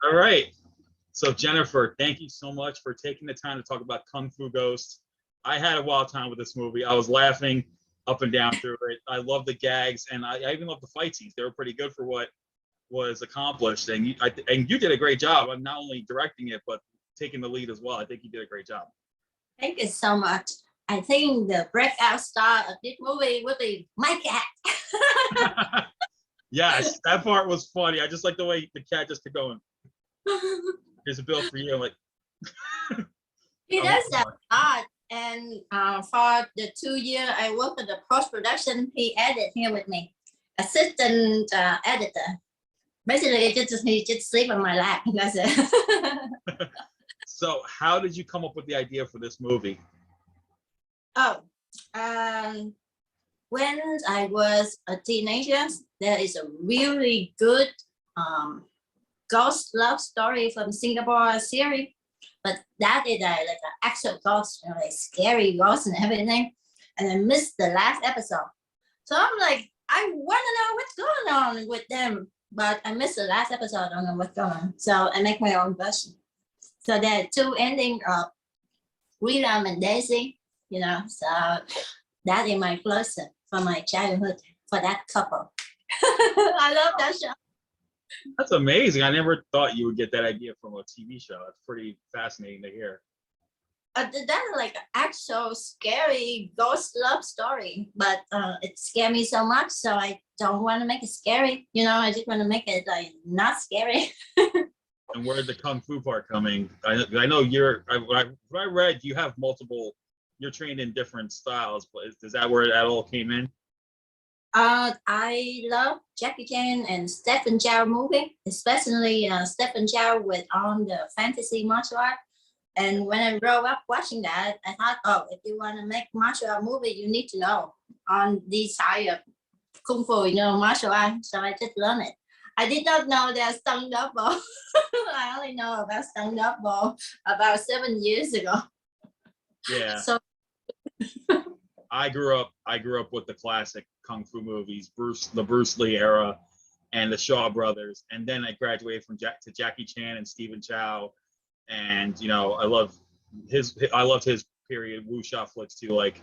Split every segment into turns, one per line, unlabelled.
All right. So Jennifer, thank you so much for taking the time to talk about Kung Fu Ghost. I had a wild time with this movie. I was laughing up and down through it. I love the gags, and I even love the fight scenes. They were pretty good for what was accomplished, and you did a great job on not only directing it but taking the lead as well. I think you did a great job.
Thank you so much. I think the breakout star of this movie will be my cat.
Yes, that part was funny. I just like the way the cat just kept going. Here's a bill for you. I'm like,
He does that a lot. And for the 2 years I worked at the post-production, he edited here with me, assistant editor. Basically, he just sleep on my lap. That's it.
So how did you come up with the idea for this movie?
Oh, when I was a teenager, there is a really good ghost love story from Singapore series, but that is like an actual ghost, like scary ghost and everything. And I missed the last episode, so I'm like, I want to know what's going on with them, but I missed the last episode. I don't know what's going on, so I make my own version. So there are two endings of William and Daisy, so that is my closet from my childhood for that couple. I love that show.
That's amazing. I never thought you would get that idea from a TV show. That's pretty fascinating to hear.
That's like an actual scary ghost love story, but it scared me so much, so I don't want to make it scary. I just want to make it like not scary.
And where did the Kung Fu part coming? I know I read you have multiple, you're trained in different styles, but is that where that all came in?
I love Jackie Chan and Stephen Chow movie, especially Stephen Chow with on the fantasy martial art. And when I grew up watching that, I thought, oh, if you want to make martial art movie, you need to know on this side of Kung Fu, martial art. So I just learned it. I did not know there's stunt double. I only know about stunt double about 7 years ago.
Yeah.
So
I grew up with the classic Kung Fu movies, the Bruce Lee era and the Shaw Brothers. And then I graduated to Jackie Chan and Stephen Chow. And, I loved his period wuxia flicks too, like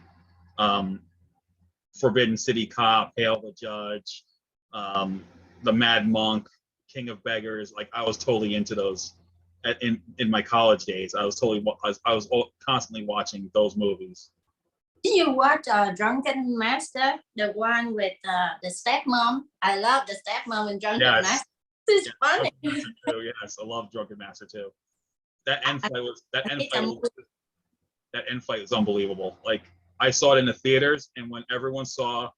Forbidden City Cop, Hail the Judge, The Mad Monk, King of Beggars. Like I was totally into those in my college days. I was constantly watching those movies.
Did you watch Drunken Master, the one with the stepmom? I love the stepmom in Drunken Master. It's funny.
Yes, I love Drunken Master too. That end fight was unbelievable. Like I saw it in the theaters, and when everyone saw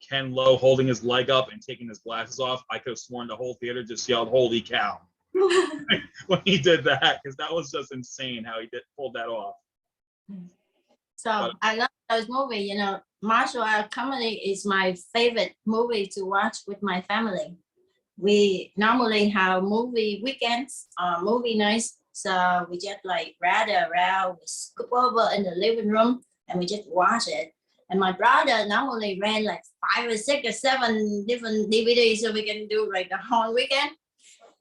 Ken Lo holding his leg up and taking his glasses off, I could have sworn the whole theater just yelled "Holy cow!" when he did that, because that was just insane how he pulled that off.
So I love those movies. Martial art comedy is my favorite movie to watch with my family. We normally have movie weekends, movie nights. So we just like gather around, we scoop over in the living room, and we just watch it. And my brother normally ran like 5 or 6 or 7 different DVDs, so we can do like the whole weekend.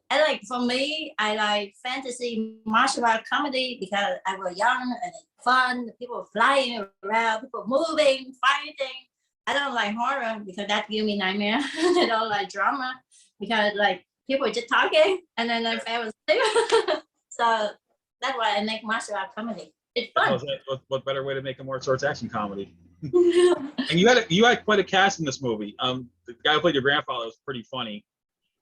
And like for me, I like fantasy martial art comedy because I was young and fun. People flying around, people moving, fighting. I don't like horror because that gives me nightmare. I don't like drama because like people just talking and then I fell asleep. So that's why I make martial art comedy. It's fun.
What better way to make a martial arts action comedy? And you had quite a cast in this movie. The guy who played your grandfather was pretty funny,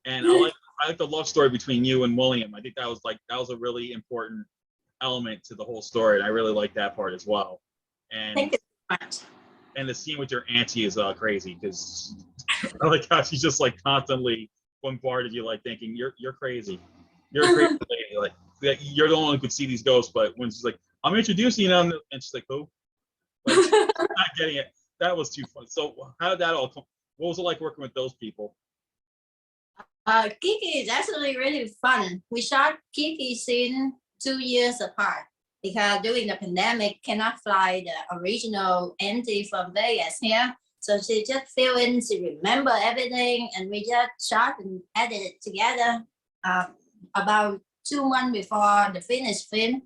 and I like the love story between you and William. I think that was a really important element to the whole story, and I really like that part as well. And
thank you so much.
And the scene with your auntie is crazy because I like how she's just like constantly bombarded you, like thinking you're crazy, you're a crazy lady, like you're the only one who could see these ghosts. But when she's like, I'm introducing you, and she's like, who? Like, not getting it. That was too fun. So how did that all come? What was it like working with those people?
Kiki is actually really fun. We shot Kiki scene 2 years apart because during the pandemic cannot fly the original auntie from Vegas here. So she just flew in, she remember everything, and we just shot and edited together. about 2 months before the finished film,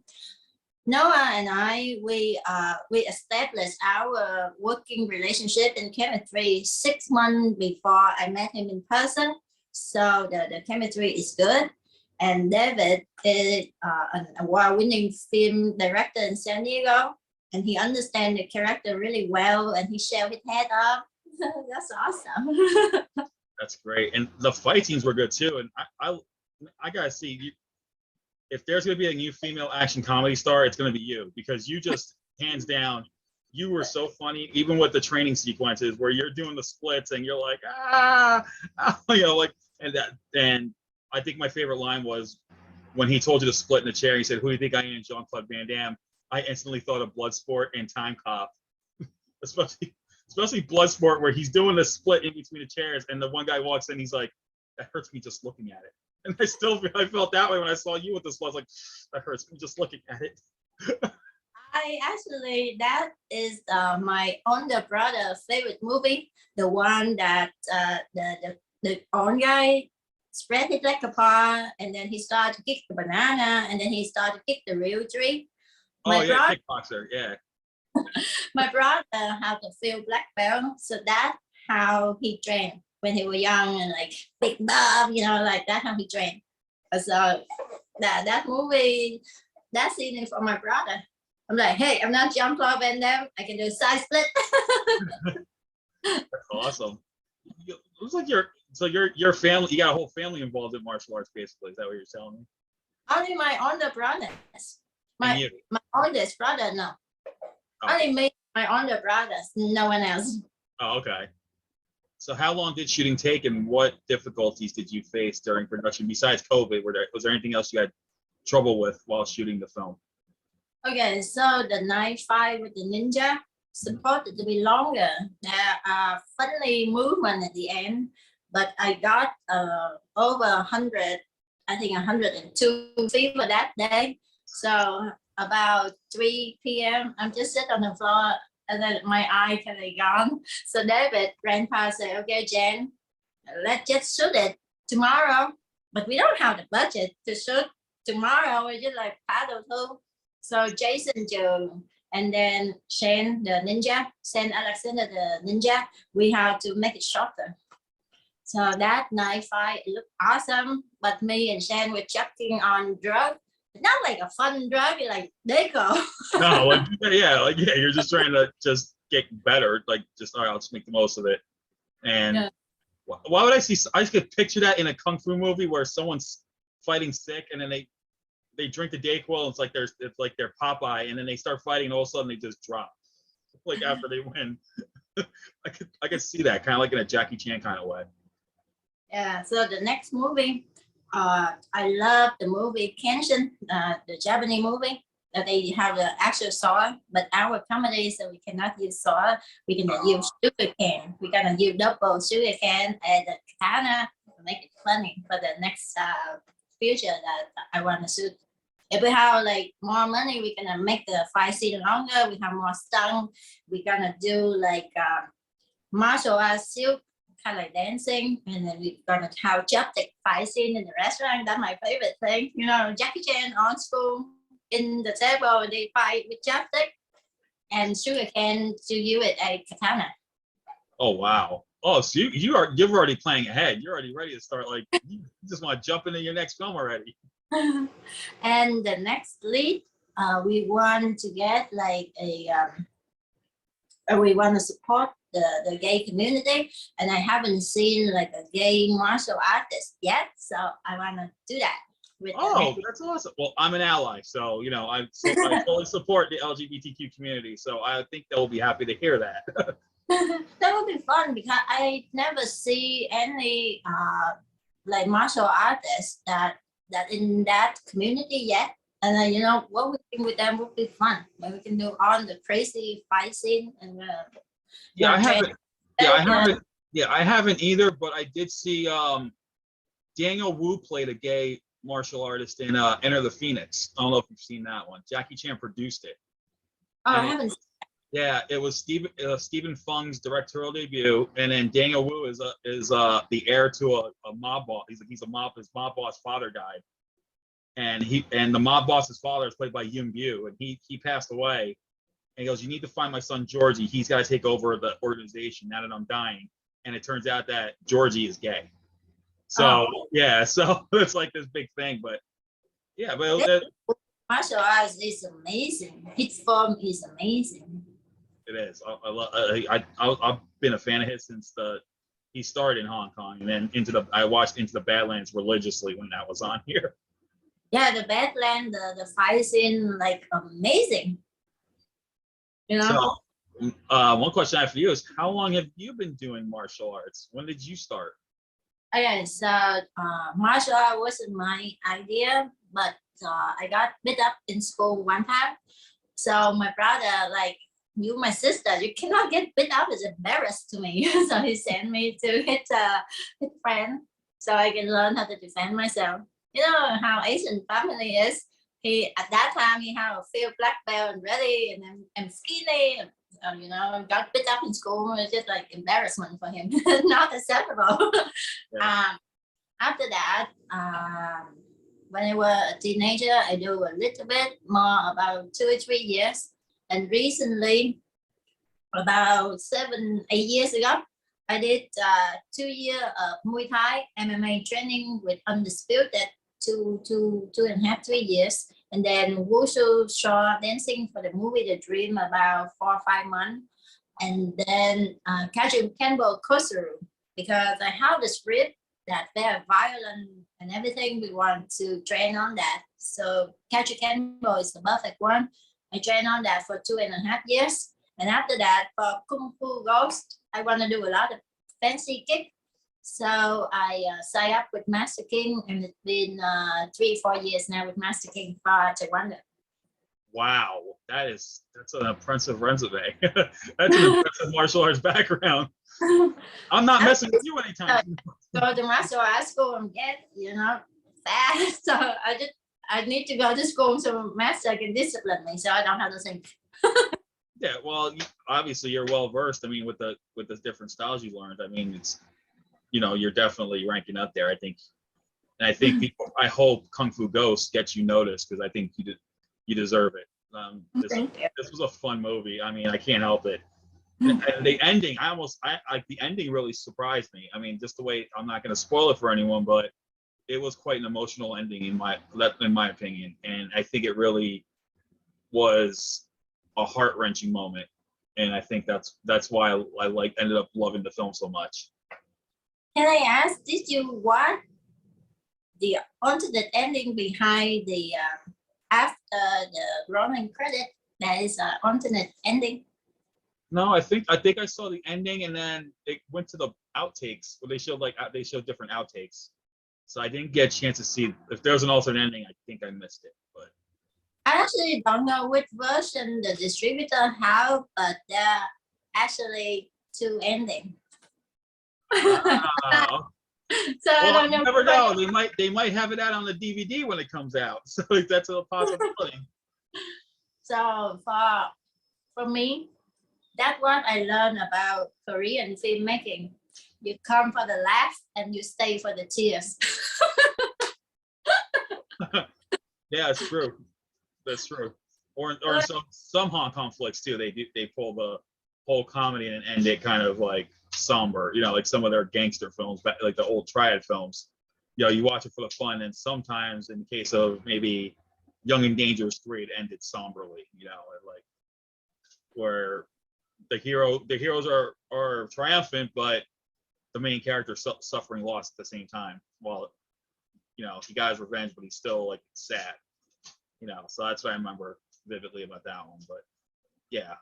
Noah and I, we established our working relationship and chemistry 6 months before I met him in person. So the chemistry is good. And David is an award-winning film director in San Diego, and he understands the character really well, and he showed his head up. That's awesome.
That's great. And the fight scenes were good too. And I gotta see, if there's gonna be a new female action comedy star, it's gonna be you, because you just hands down, you were so funny, even with the training sequences where you're doing the splits and you're like, you know, like, and I think my favorite line was when he told you to split in the chair. He said, "Who do you think I am, Jean-Claude Van Damme?" I instantly thought of Bloodsport and Time Cop, especially Bloodsport, where he's doing the split in between the chairs, and the one guy walks in, he's like, "That hurts me just looking at it." And I felt that way when I saw you with this. I was like, "That hurts me just looking at it."
I actually, that is my older brother favorite movie, the one that the old guy spread his leg apart, and then he started to kick the banana, and then he started to kick the real tree.
Oh yeah, kickboxer, yeah.
My brother had a few black belt, so that's how he trained when he was young and like big buff, you know, like that's how he trained. So that movie, that scene is for my brother. I'm like, hey, I'm not Jean-Claude Van Damme. I can do a side split.
That's awesome. It looks like your family, you got a whole family involved in martial arts, basically. Is that what you're telling me?
Only my older brothers. My oldest brother, no.
Oh.
Only me, my older brothers, no one else.
Oh, okay. So how long did shooting take, and what difficulties did you face during production besides COVID? Was there anything else you had trouble with while shooting the film?
Okay, so the night fight with the ninja supposed to be longer. There are funny movement at the end, but I got over 100, I think 102 fever that day. So about 3 p.m., I'm just sitting on the floor, and then my eye kind of gone. So David ran past and said, "Okay, Jen, let's just shoot it tomorrow." But we don't have the budget to shoot tomorrow. We just like paddle through. So Jason Joe and then Shane the ninja, Shane Alexander the ninja, we have to make it shorter. So that night fight looked awesome, but me and Shane were chucking on drugs. Not like a fun drug, like Deco.
No, yeah, you're just trying to just get better. Like, just, all right, I'll just make the most of it. And yeah. Why would I just could picture that in a kung fu movie where someone's fighting sick and then they drink the Dayquil, it's like they're Popeye, and then they start fighting, and all of a sudden they just drop. Like after they win. I could see that kind of like in a Jackie Chan kind of way.
Yeah, so the next movie, I love the movie Kenshin, the Japanese movie. They have the actual sword, but our comedy, so we cannot use sword. We can use sugar cane. We're gonna use double sugar cane and the katana to make it funny for the next future that I want to shoot. If we have like more money, we're gonna make the fight scene longer. We have more stunt. We're gonna do like martial arts suit, kind of like dancing, and then we're gonna have chopstick fight scene in the restaurant. That's my favorite thing. You know, Jackie Chan on school in the table, they fight with chopstick and sugar cane to use it a katana.
Oh wow! Oh, so you're already planning ahead. You're already ready to start. Like, you just want to jump into your next film already.
And the next lead, we want to get like we want to support the gay community, and I haven't seen like a gay martial artist yet, so I want to do that.
That's awesome. Well, I'm an ally, so you know I fully support the LGBTQ community, so I think they'll be happy to hear that.
That would be fun because I never see any like martial artists that in that community yet, and you know what we think with them would be fun. When we can do all the crazy fight scene and
I haven't either, but I did see Daniel Wu played a gay martial artist in Enter the Phoenix. I don't know if you've seen that one. Jackie Chan produced it.
Oh, I haven't.
Yeah, it was Stephen Fung's directorial debut, and then Daniel Wu is the heir to a mob boss. He's his mob boss father died, and the mob boss's father is played by Yoon Bu, and he passed away. And he goes, "You need to find my son Georgie. He's got to take over the organization now that I'm dying." And it turns out that Georgie is gay. So yeah, so it's like this big thing, but yeah, but
martial arts is amazing. His form is amazing.
it is. I've been a fan of his since he started in Hong Kong, and then I watched Into the Badlands religiously when that was on here.
Yeah, the Badland, the fight scene, like amazing. You know.
So, one question I have for you is, how long have you been doing martial arts? When did you start?
Okay, so martial art wasn't my idea, but I got beat up in school one time. So my brother, like, you, my sister, you cannot get beat up. It's embarrassed to me. So he sent me to his friend so I can learn how to defend myself. You know how Asian family is. He at that time he had a few black belt and ready, and I'm skinny. You know, got beat up in school. It's just like embarrassment for him, not acceptable.
Yeah.
After that, when I was a teenager, I do a little bit more, about 2 or 3 years, and recently, about 7, 8 years ago, I did 2 years of Muay Thai MMA training with Undisputed, two and a half, 3 years. And then Wushu short dancing for the movie The Dream, about 4 or 5 months. And then Kajukenbo Kosuru, because I have the script that they're violent and everything. We want to train on that. So Kajukenbo is the perfect one. I trained on that for 2.5 years. And after that, for Kung Fu Ghost, I want to do a lot of fancy kick. So I signed up with Master King, and it's been 3 or 4 years now with Master King for Taekwondo.
Wow, that's an impressive resume. That's an impressive martial arts background. I'm not messing with you anytime soon.
Go to martial arts school and get, fast. So I need to go to school so master can discipline me, so I don't have to think.
Yeah, well, obviously you're well versed. I mean, with the different styles you learned, I mean, it's you're definitely ranking up there. I think I hope Kung Fu Ghost gets you noticed, because I think you deserve it. This was a fun movie. I mean, I can't help it. And the ending, the ending really surprised me. I mean, just the way, I'm not going to spoil it for anyone, but it was quite an emotional ending in my opinion. And I think it really was a heart-wrenching moment. And I think that's why I ended up loving the film so much.
Can I ask, did you watch the alternate ending behind the after the rolling credit? That is an alternate ending.
No, I think I saw the ending, and then it went to the outtakes where they showed different outtakes. So I didn't get a chance to see if there was an alternate ending. I think I missed it, but
I actually don't know which version the distributor have, but there are actually 2 endings.
wow.
So I don't know.
You never know. They might have it out on the DVD when it comes out. So that's a possibility.
So for me, that's what I learned about Korean filmmaking. You come for the laugh and you stay for the tears.
Yeah, it's true. That's true. Or some Hong Kong flicks too. They pull the whole comedy and end it kind of like somber. Like some of their gangster films, like the old Triad films. You watch it for the fun, and sometimes, in the case of maybe Young and Dangerous 3, it ended somberly. Like where the heroes are triumphant, but the main character suffering loss at the same time. While he got his revenge, but he's still like sad. So that's what I remember vividly about that one. But yeah.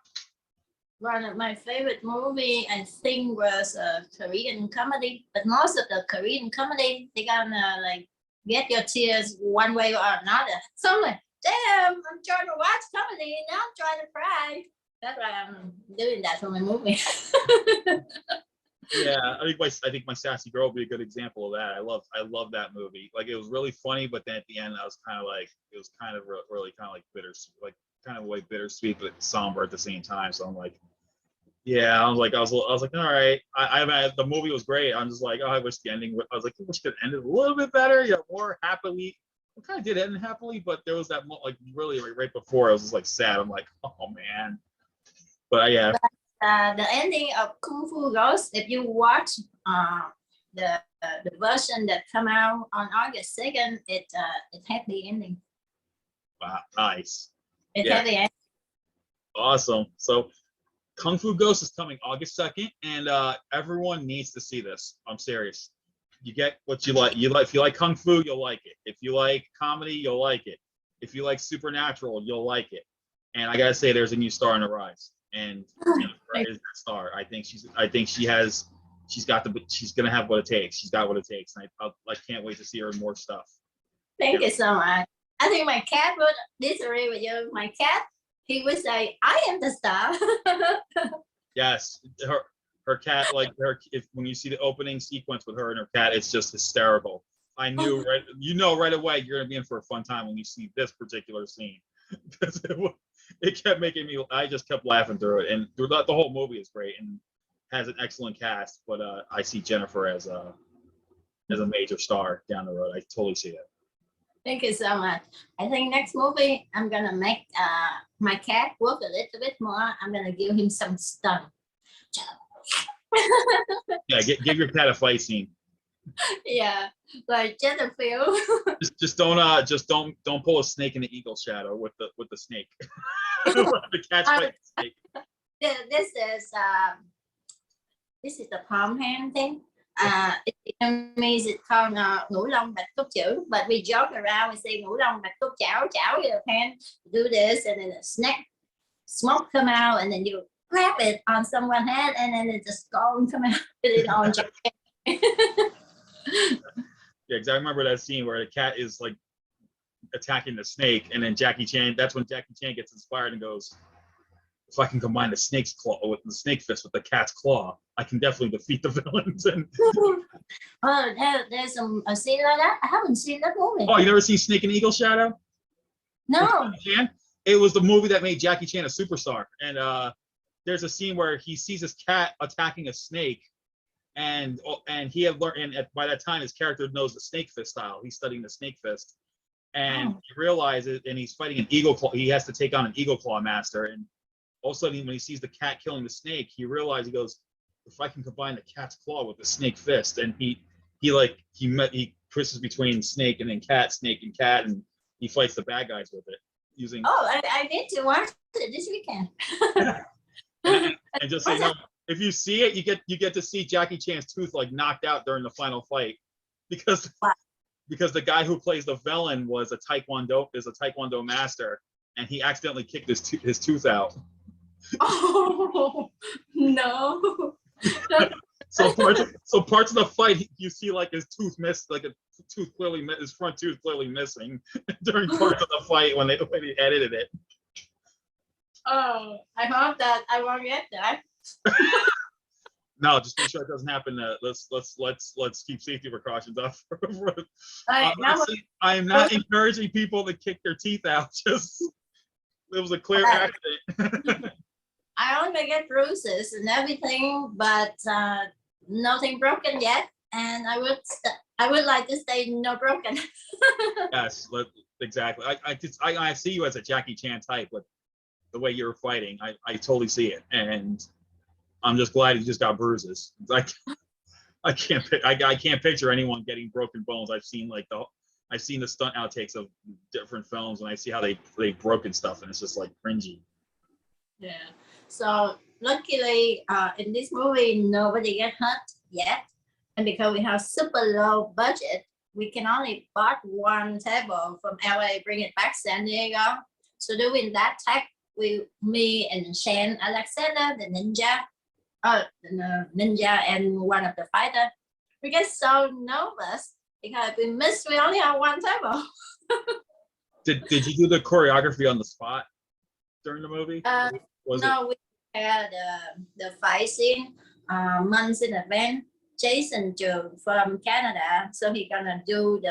One of my favorite movie, I think, was a Korean comedy. But most of the Korean comedy, they gonna like get your tears one way or another. So I'm like, damn, I'm trying to watch comedy and now I'm trying to cry. That's why I'm doing that for my movie.
Yeah, I think My Sassy Girl would be a good example of that. I love that movie. Like, it was really funny, but then at the end, I was kind of like, it was kind of really kind of like bittersweet, like kind of like bittersweet, but somber at the same time. So I'm like, yeah, I was like, all right. The movie was great. I'm just like, oh, I wish the ending. I was like, I wish it ended a little bit better. More happily it kind of did end happily, but there was that like really right before I was just like sad. I'm like, oh man. But yeah.
The ending of Kung Fu Ghost, if you watch the version that come out on August 2nd, it had the ending.
Wow, nice.
It
Yeah.
had the ending.
Awesome. So Kung Fu Ghost is coming August 2nd, and everyone needs to see this. I'm serious. You get what you like. If you like Kung Fu, you'll like it. If you like comedy, you'll like it. If you like supernatural, you'll like it. And I gotta say, there's a new star on the rise, and Jennifer is that star. I think she's gonna have what it takes. She's got what it takes. And I can't wait to see her in more stuff.
Thank you so much. I think my cat would disagree with you. My cat, he would say, "I am the star."
Yes, her cat, like when you see the opening sequence with her and her cat, it's just hysterical. I knew right away you're gonna be in for a fun time when you see this particular scene. Because it kept making me. I just kept laughing through it, and the whole movie is great and has an excellent cast. But I see Jennifer as a major star down the road. I totally see it.
Thank you so much. I think next movie I'm gonna make my cat work a little bit more. I'm gonna give him some stunt.
Yeah, give your cat a fight scene.
Yeah, like Jennifer.
Just don't pull a snake in the eagle shadow with the snake. The cat's fight snake.
This is the palm hand thing. It means it's called ngũ long bạch cốt chữ, but we joke around and say ngũ long bạch cốt chảo, chảo with your hand, do this, and then the snake smoke come out, and then you grab it on someone's head, and then the skull come out, put it on your head.
Yeah, because I remember that scene where the cat is like attacking the snake, and then Jackie Chan. That's when Jackie Chan gets inspired and goes, "If I can combine the snake's claw with the snake fist with the cat's claw, I can definitely defeat the villains." And
there's a scene like that. I haven't seen that movie.
oh, you never seen Snake and Eagle Shadow?
No.
It was the movie that made Jackie Chan a superstar. And there's a scene where he sees his cat attacking a snake, and he had learned. And by that time, his character knows the snake fist style. He's studying the snake fist, and he realizes, and he's fighting an eagle claw. He has to take on an eagle claw master, and all of a sudden, when he sees the cat killing the snake, he realizes, he goes, "If I can combine the cat's claw with the snake fist," and he twists between snake and then snake and cat, and he fights the bad guys with it using.
Oh, I need to watch it this weekend.
and just so you know, if you see it, you get to see Jackie Chan's tooth like knocked out during the final fight, because the guy who plays the villain is a Taekwondo master, and he accidentally kicked his tooth out.
Oh no.
So parts of the fight, you see like his tooth missed, like his front tooth clearly missing during parts of the fight when they edited it.
Oh, I hope that I won't get that.
No, just make sure it doesn't happen. Let's keep safety precautions up. I am not encouraging people to kick their teeth out. Just it was a clear accident.
I only get bruises and everything, but nothing broken yet. And I would like to stay no broken.
Yes, exactly. I see you as a Jackie Chan type, but the way you're fighting, I totally see it, and I'm just glad you just got bruises. I can't picture anyone getting broken bones. I've seen the stunt outtakes of different films, and I see how they've broken stuff, and it's just like cringy.
Yeah. So luckily, in this movie, nobody get hurt yet, and because we have super low budget, we can only bought one table from LA, bring it back San Diego. So doing that tech, me and Shane Alexander, the ninja, and one of the fighter, we get so nervous because we only have one table.
Did you do the choreography on the spot during the movie?
We had the fight scene months in advance. Jason Jung from Canada, so he's gonna do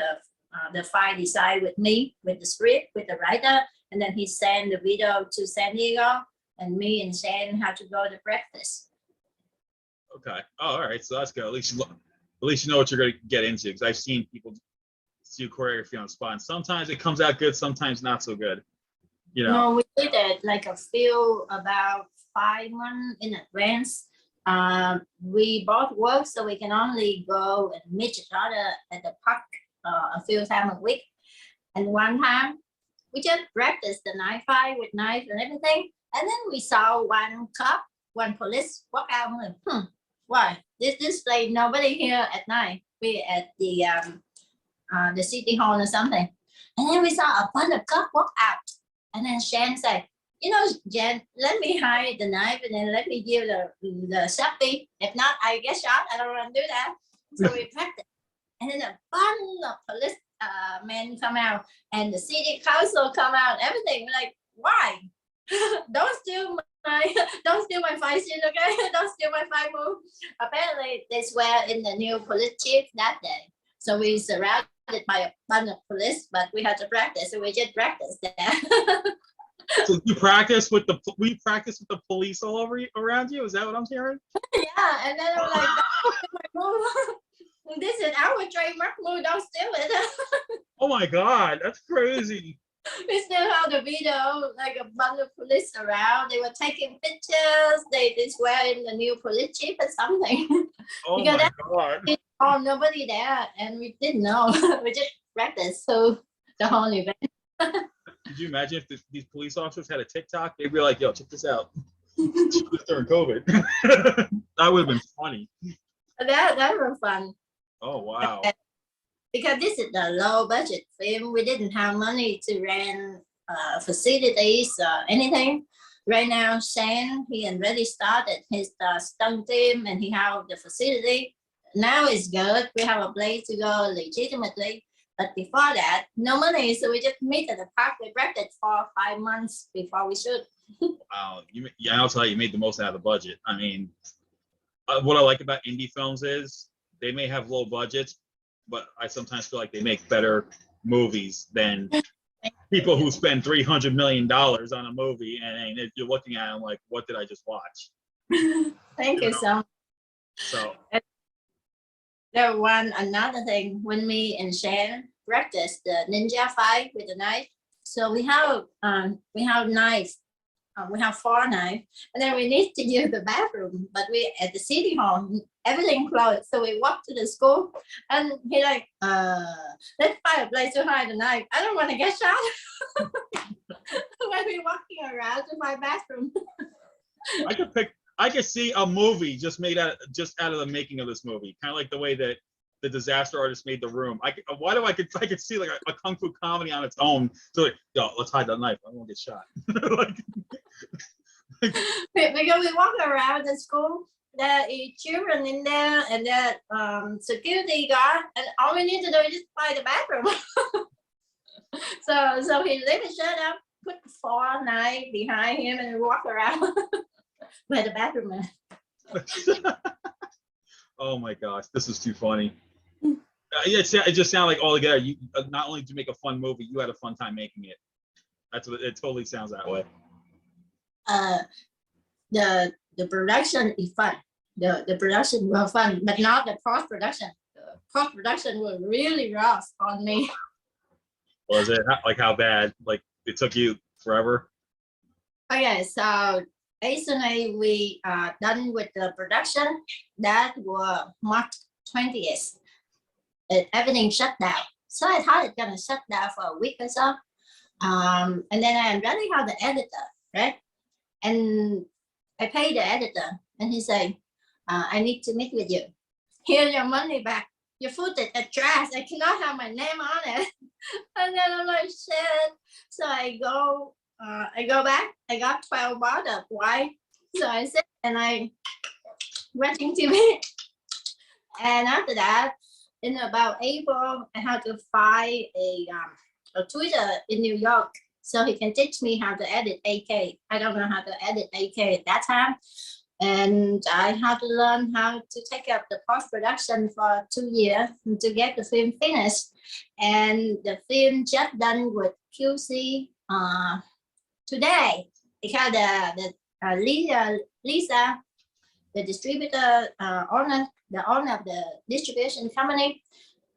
the fight design with me, with the script, with the writer, and then he sent the video to San Diego, and me and Shane had to go to breakfast.
Okay. Oh, all right. So that's good. At least you know what you're going to get into, because I've seen people do choreography on the spot. And sometimes it comes out good, sometimes not so good. You know.
No, we did it like a few about 5 months in advance. We both work, so we can only go and meet each other at the park a few times a week. And one time, we just practiced the knife fight with knife and everything. And then we saw one cop, one police walk out. I'm like, why? This place, nobody here at night. We at the city hall or something. And then we saw a bunch of cops walk out. And then Shan said, you know, Jen, let me hide the knife and then let me give the safety. If not, I get shot. I don't want to do that. So we practiced. And then a bunch of police men come out and the city council come out, everything. We're like, why? don't steal my fight scene, okay? Don't steal my fight move. Apparently, they swear in the new police chief that day. So we surrounded by a bunch of police, but we had to practice. So we just practiced there.
So you practice with the police all over around you? Is that what I'm hearing?
Yeah, and then I'm like, that's my move. This is our trademark move. Don't steal it.
Oh my God, that's crazy.
We still have the video, like a bunch of police around. They were taking pictures. They swear in the new police chief or something.
Oh
because
my God.
Oh, nobody there, and we didn't know. We just practiced so the whole event.
Could you imagine if these police officers had a TikTok? They'd be like, "Yo, check this out." During COVID, that would have been funny.
That was fun.
Oh wow!
Because this is a low budget film, we didn't have money to rent facilities or anything. Right now, Shane, he already started his stunt team, and he have the facility. Now it's good. We have a place to go legitimately. But before that, no money. So we just meet at the park. We practiced for 5 months before we shoot.
Wow. Yeah, I'll tell you, you made the most out of the budget. I mean, what I like about indie films is they may have low budgets, but I sometimes feel like they make better movies than people who spend $300 million on a movie. And you're looking at them like, what did I just watch?
Thank you so much.
So.
There another thing when me and Shan practice the ninja fight with the knife. So we have knives. We have 4 knives, and then we need to use the bathroom. But we at the city hall, everything closed. So we walk to the school, and he like, let's find a place to hide the knife. I don't want to get shot when we walking around to my bathroom.
I could see a movie just out of the making of this movie, kind of like the way that the disaster artist made The Room. I could see like a kung fu comedy on its own. So like, yo, let's hide that knife. I won't get shot.
Because we walk around the school, there is children in there, and that security guard, and all we need to do is just find the bathroom. so he leave his shirt up, put 4 knives behind him, and walk around. Where the bathroom is.
Oh my gosh, this is too funny. It just sounded like all together. You not only did you make a fun movie, you had a fun time making it. That's what it totally sounds that way.
The production is fun. The production was fun, but not the post production. The post production was really rough on me.
Was it like how bad? Like it took you forever?
Okay, so basically we are done with the production. That was March 20th. Everything shut down. So I thought it's gonna shut down for a week or so. And then I already have the editor, right? And I paid the editor, and he said, I need to meet with you. Here's your money back. Your footage is trash. I cannot have my name on it. And then I'm like, shit. So I go back. I got 12 bottles. Why? So I said, and I watching TV. And after that, in about April, I had to find a Twitter in New York so he can teach me how to edit 8K. I don't know how to edit 8K at that time. And I had to learn how to take up the post-production for 2 years to get the film finished. And the film just done with QC today, because Lisa, the distributor, the owner of the distribution company,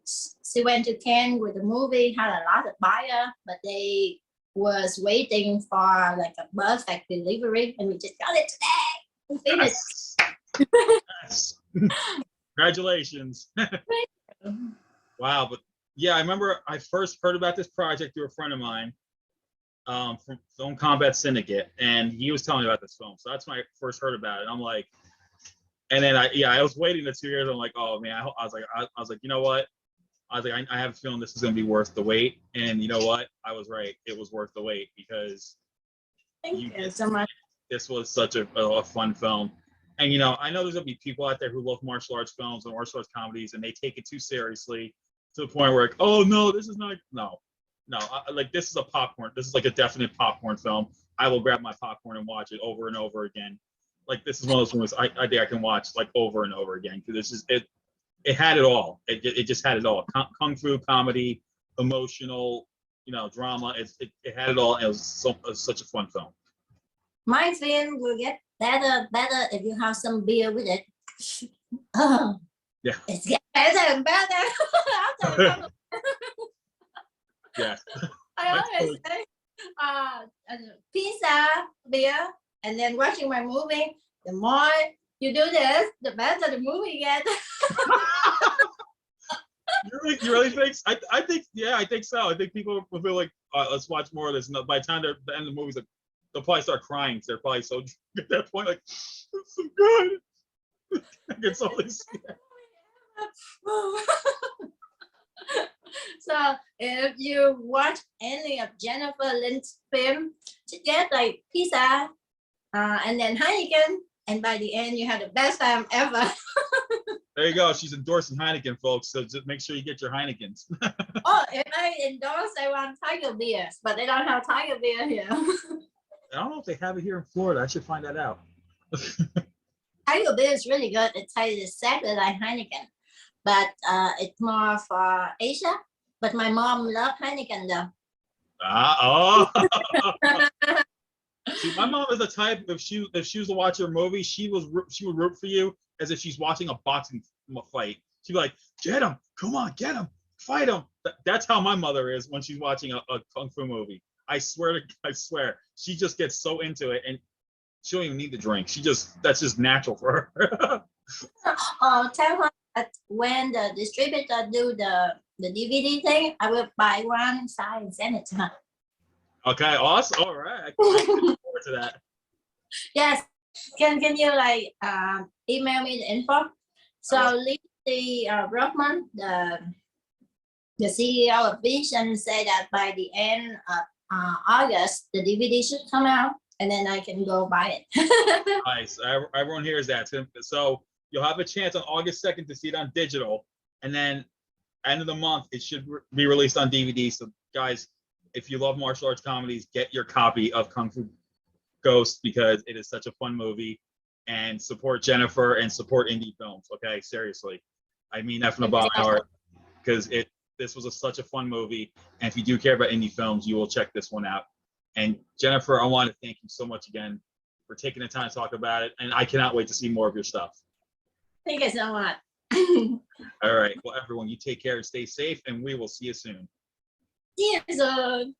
she went to Cannes with the movie, had a lot of buyer, but they was waiting for like a perfect delivery, and we just got it today. We finished.
Yes. Congratulations. Wow, but yeah, I remember I first heard about this project through a friend of mine from Film Combat Syndicate, and he was telling me about this film. So that's when I first heard about it. I'm like, and then I was waiting the 2 years. I'm like, oh man, I was like, you know what? I was like, I have a feeling this is going to be worth the wait. And you know what? I was right. It was worth the wait because
Thank you so much.
this was such a fun film. And you know, I know there's going to be people out there who love martial arts films and martial arts comedies, and they take it too seriously to the point where, like, oh no, this is not. No, like this is a popcorn. This is like a definite popcorn film. I will grab my popcorn and watch it over and over again. Like this is one of those movies I think I can watch like over and over again because this is it. It had it all. It just had it all. Kung fu, comedy, emotional, you know, drama. It had it all. It was such a fun film.
My film will get better if you have some beer with it.
Yeah.
It's get better and better. After
Yeah.
I always say, pizza, beer, and then watching my movie. The more you do this, the better the movie gets.
You really think? I think, yeah, I think so. I think people will feel like, let's watch more of this. And by the time they're the end of the movies, they'll probably start crying. They're probably so at that point, like, it's so good. It's all this.
So if you watch any of Jennifer Lynch's film, just get like pizza and then Heineken, and by the end you have the best time ever.
There you go. She's endorsing Heineken, folks. So just make sure you get your Heinekens.
Oh, if I endorse, I want Tiger beers, but they don't have Tiger beer here.
I don't know if they have it here in Florida. I should find that out.
Tiger beer is really good. It tastes exactly like Heineken, but it's more for Asia. But my mom loved Heineken though.
See, my mom is the type, if she was to watch your movie, she would root for you as if she's watching a boxing fight. She'd be like, get him, come on, get him, fight him. That's how my mother is when she's watching a kung fu movie. I swear, she just gets so into it, and she don't even need the drink. That's just natural for her.
Tell her that when the distributor do the DVD thing, I will buy one side and send it to her.
Okay, awesome. All right, I look forward to that.
Yes. Can you like email me the info? So Lindsay Brockman, the CEO of Vision, said that by the end of August, the DVD should come out, and then I can go buy it.
Nice. Everyone hears that. So you'll have a chance on August 2nd to see it on digital, and then end of the month it should be released on DVD. So guys, if you love martial arts comedies, get your copy of Kung Fu Ghost because it is such a fun movie, and support Jennifer and support indie films. Okay, seriously, I mean that from the bottom of my heart because this was such a fun movie, and if you do care about indie films, you will check this one out. And Jennifer, I want to thank you so much again for taking the time to talk about it, and I cannot wait to see more of your stuff.
Thank you so much.
All right, well, everyone, you take care and stay safe, and we will see you soon.
See you soon.